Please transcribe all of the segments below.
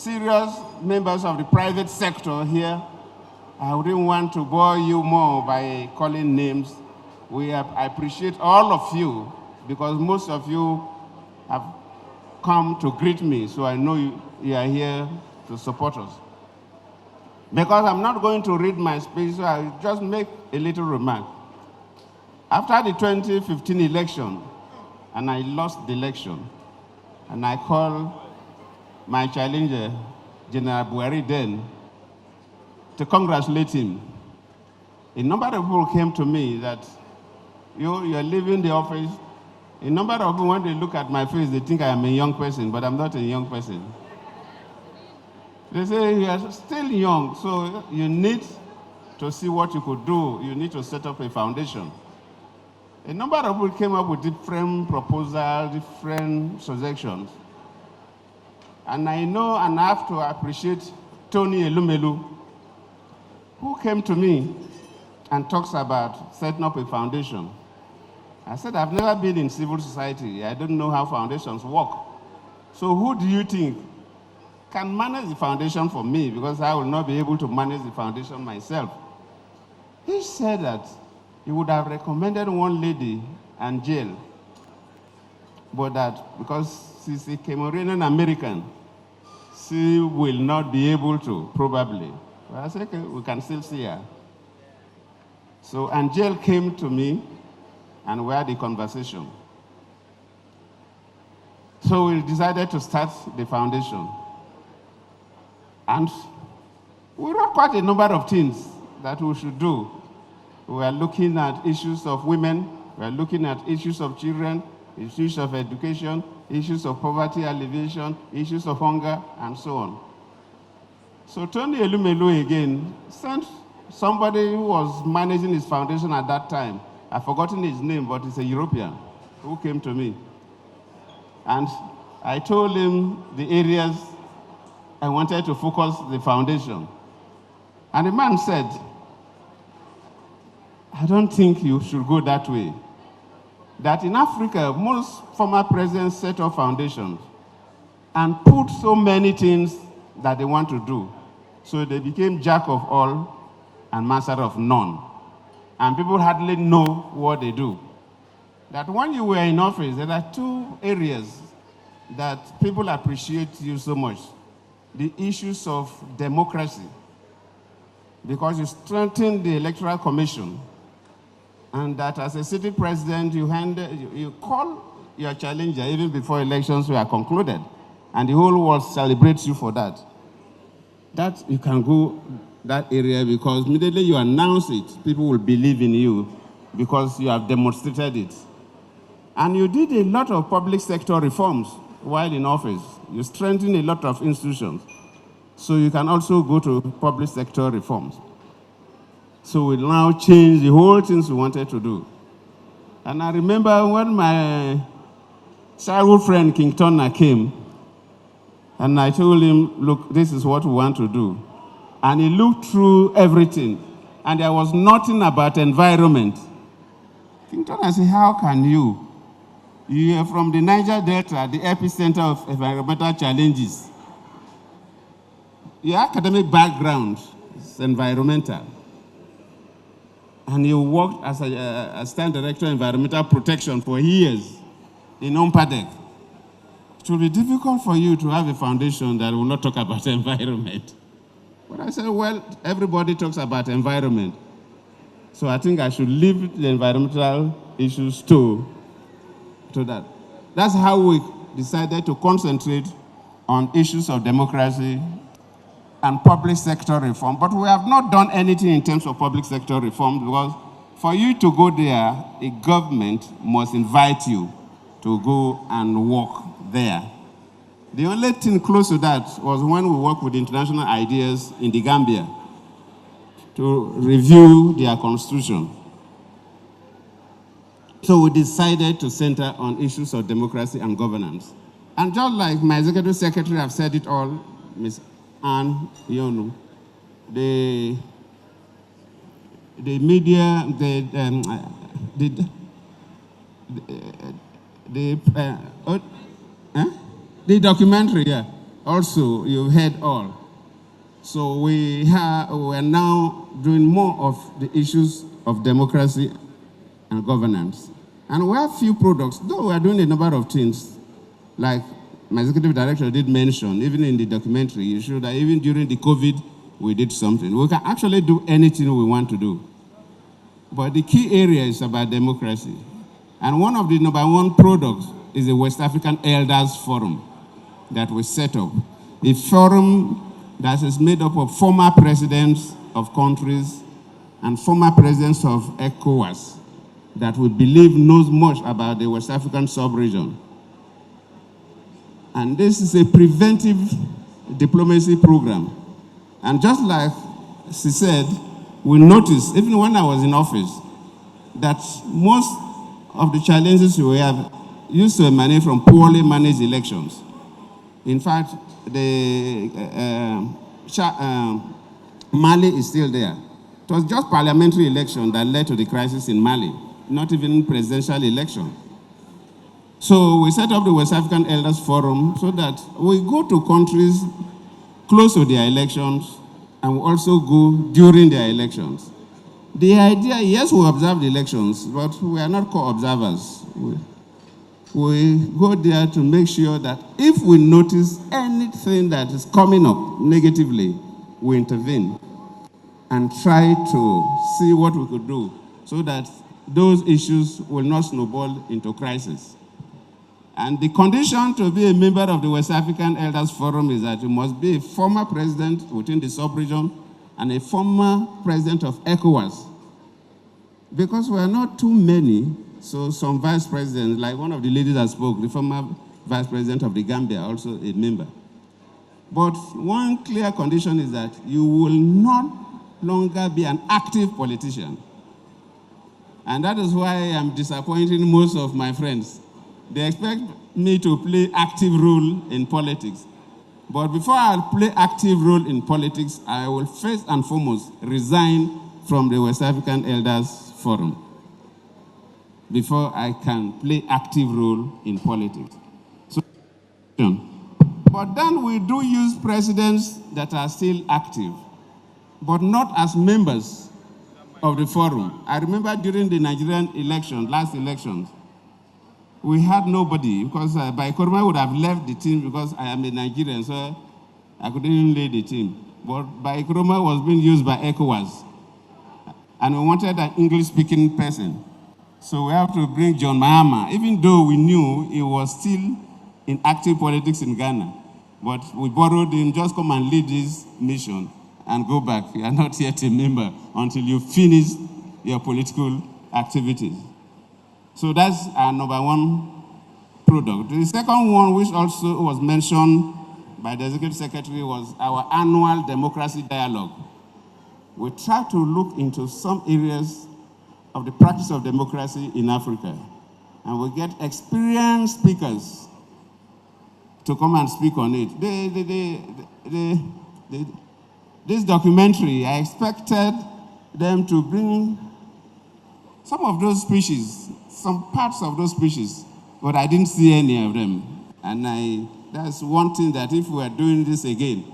serious members of the private sector here. I wouldn't want to bore you more by calling names. I appreciate all of you because most of you have come to greet me, so I know you are here to support us. Because I'm not going to read my speech, so I'll just make a little remark. After the 2015 election, and I lost the election, and I called my challenger, General Buhari then, to congratulate him. A number of people came to me that, you're leaving the office. A number of people, when they look at my face, they think I am a young person, but I'm not a young person. They say, you are still young, so you need to see what you could do. You need to set up a foundation. A number of people came up with different proposals, different suggestions. And I know and I have to appreciate Tony Elumelu, who came to me and talks about setting up a foundation. I said, I've never been in civil society. I don't know how foundations work. So who do you think can manage the foundation for me? Because I will not be able to manage the foundation myself. He said that he would have recommended one lady, Angel, but that because she's a Cameroonian American, she will not be able to, probably. Well, I said, okay, we can still see her. So Angel came to me, and we had a conversation. So we decided to start the foundation. And we wrote quite a number of things that we should do. We are looking at issues of women, we are looking at issues of children, issues of education, issues of poverty alleviation, issues of hunger, and so on. So Tony Elumelu again sent somebody who was managing his foundation at that time. I've forgotten his name, but he's a European, who came to me. And I told him the areas I wanted to focus the foundation. And the man said, I don't think you should go that way. That in Africa, most former presidents set up foundations and put so many things that they want to do. So they became jack of all and master of none. And people hardly know what they do. That when you were in office, there are two areas that people appreciate you so much. The issues of democracy, because you strengthen the Electoral Commission, and that as a city president, you call your challenger even before elections were concluded, and the whole world celebrates you for that. That you can go that area because immediately you announce it, people will believe in you because you have demonstrated it. And you did a lot of public sector reforms while in office. You strengthened a lot of institutions. So you can also go to public sector reforms. So we now change the whole things we wanted to do. And I remember when my childhood friend King Turner came, and I told him, look, this is what we want to do. And he looked through everything, and there was nothing about environment. King Turner said, how can you? You are from the Niger Delta, the epicenter of environmental challenges. Your academic background is environmental. And you worked as a assistant director of environmental protection for years in UNPADEC. It will be difficult for you to have a foundation that will not talk about environment. But I said, well, everybody talks about environment. So I think I should leave the environmental issues to that. That's how we decided to concentrate on issues of democracy and public sector reform. But we have not done anything in terms of public sector reform because for you to go there, a government must invite you to go and work there. The only thing close to that was when we worked with international ideas in the Gambia to review their constitution. So we decided to center on issues of democracy and governance. And just like my executive secretary have said it all, Ms. Anne Yonu, the media, the documentary, yeah, also you've heard all. So we are now doing more of the issues of democracy and governance. And we have few products, though we are doing a number of things, like my executive director did mention, even in the documentary, you showed that even during the COVID, we did something. We can actually do anything we want to do. But the key area is about democracy. And one of the number one products is the West African Elders Forum that we set up. A forum that is made up of former presidents of countries and former presidents of ECOWAS that we believe knows much about the West African sub-region. And this is a preventive diplomacy program. And just like she said, we noticed, even when I was in office, that most of the challenges we have used to emanate from poorly managed elections. In fact, Mali is still there. It was just parliamentary election that led to the crisis in Mali, not even presidential election. So we set up the West African Elders Forum so that we go to countries close to their elections and we also go during their elections. The idea, yes, we observe the elections, but we are not co-observers. We go there to make sure that if we notice anything that is coming up negatively, we intervene and try to see what we could do so that those issues will not snowball into crisis. And the condition to be a member of the West African Elders Forum is that you must be a former president within the sub-region and a former president of ECOWAS. Because we are not too many, so some vice presidents, like one of the ladies that spoke, the former vice president of the Gambia, also a member. But one clear condition is that you will not longer be an active politician. And that is why I'm disappointing most of my friends. They expect me to play active role in politics. But before I play active role in politics, I will first and foremost resign from the West African Elders Forum before I can play active role in politics. So, but then we do use presidents that are still active, but not as members of the forum. I remember during the Nigerian election, last elections, we had nobody because Decorum would have left the team because I am a Nigerian, so I couldn't even lead the team. But Decorum was being used by ECOWAS, and we wanted an English-speaking person. So we have to bring John Mahama, even though we knew he was still in active politics in Ghana. But we borrowed him, just come and lead this mission and go back. You are not yet a member until you finish your political activities. So that's our number one product. The second one, which also was mentioned by the Executive Secretary, was our annual democracy dialogue. We try to look into some areas of the practice of democracy in Africa, and we get experienced speakers to come and speak on it. This documentary, I expected them to bring some of those species, some parts of those species, but I didn't see any of them. And that's one thing that if we are doing this again,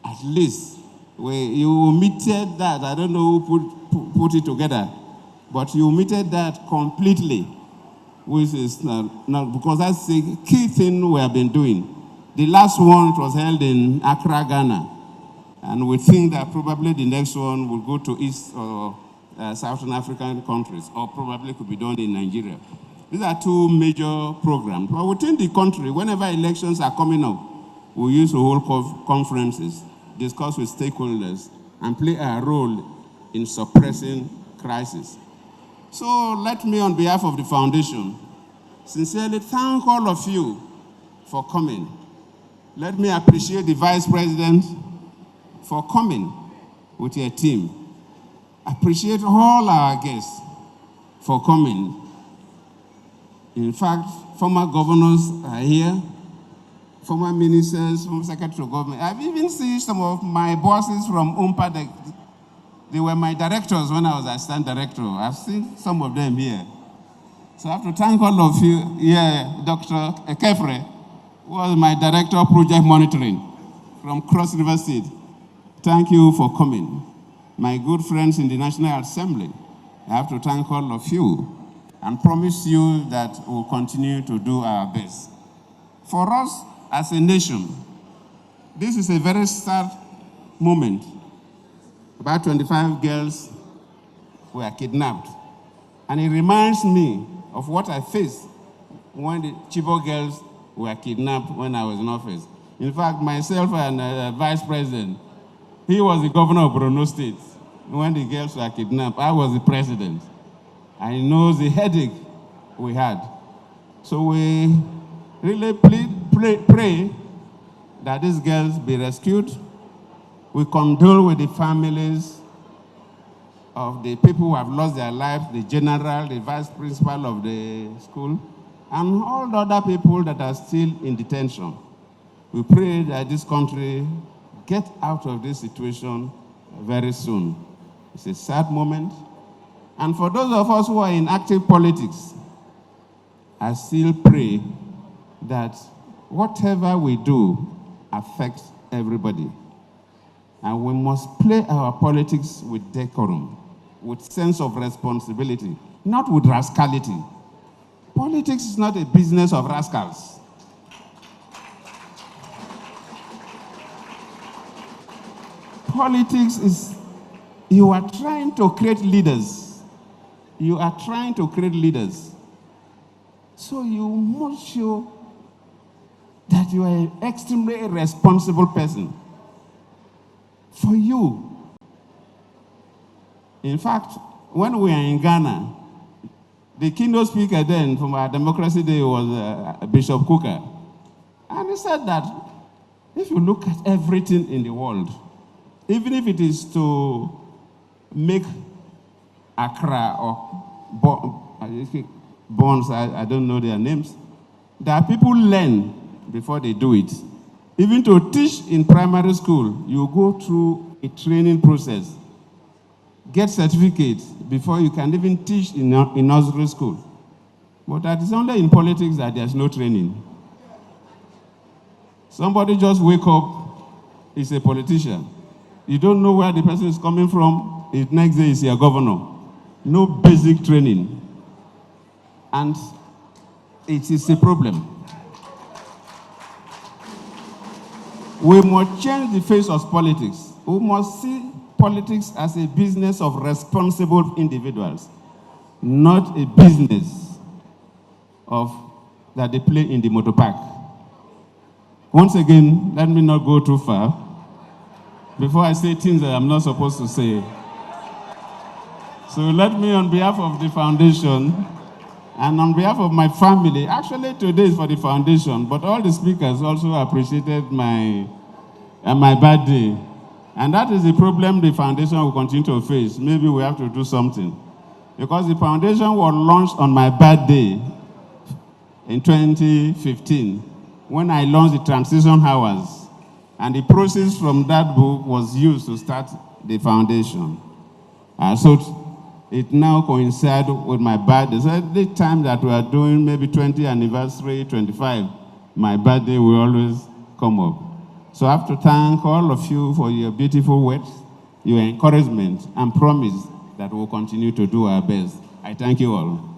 at least you omitted that. I don't know who put it together, but you omitted that completely, which is not because that's the key thing we have been doing. The last one was held in Accra, Ghana, and we think that probably the next one will go to East or Southern African countries, or probably could be done in Nigeria. These are two major programs. But within the country, whenever elections are coming up, we use to hold conferences, discuss with stakeholders, and play a role in suppressing crisis. So let me, on behalf of the foundation, sincerely thank all of you for coming. Let me appreciate the Vice President for coming with your team. Appreciate all our guests for coming. In fact, former governors are here, former ministers, former secretary of government. I've even seen some of my bosses from UMPA. They were my directors when I was assistant director. I've seen some of them here. So I have to thank all of you. Yeah, Dr. Ekefre was my director of project monitoring. from Cross River State, thank you for coming. My good friends in the National Assembly, I have to thank all of you and promise you that we'll continue to do our best. For us as a nation, this is a very sad moment. About 25 girls were kidnapped. And it reminds me of what I faced when the Chibok girls were kidnapped when I was in office. In fact, myself and the Vice President, he was the governor of Borno State. When the girls were kidnapped, I was the president. I know the headache we had. So we really pray that these girls be rescued. We condole with the families of the people who have lost their lives, the general, the vice principal of the school, and all the other people that are still in detention. We pray that this country get out of this situation very soon. It's a sad moment. And for those of us who are in active politics, I still pray that whatever we do affects everybody. And we must play our politics with decorum, with sense of responsibility, not with rascality. Politics is not a business of rascals. Politics is, you are trying to create leaders. You are trying to create leaders. So you must show that you are an extremely responsible person. For you. In fact, when we were in Ghana, the keynote speaker then from our Democracy Day was Bishop Kuka. And he said that if you look at everything in the world, even if it is to make Accra or bonds, I don't know their names, there are people learn before they do it. Even to teach in primary school, you go through a training process. Get certificates before you can even teach in nursery school. But that is only in politics that there's no training. Somebody just wake up, is a politician. You don't know where the person is coming from, the next day is your governor. No basic training. And it is a problem. We must change the face of politics. We must see politics as a business of responsible individuals, not a business that they play in the motor park. Once again, let me not go too far before I say things that I'm not supposed to say. So let me, on behalf of the foundation and on behalf of my family, actually today is for the foundation, but all the speakers also appreciated my birthday. And that is the problem the foundation will continue to face. Maybe we have to do something. Because the foundation was launched on my birthday in 2015, when I launched the transition hours. And the proceeds from that book was used to start the foundation. So it now coincides with my birthday. So every time that we are doing maybe 20th anniversary, 25, my birthday will always come up. So I have to thank all of you for your beautiful words, your encouragement, and promise that we'll continue to do our best. I thank you all.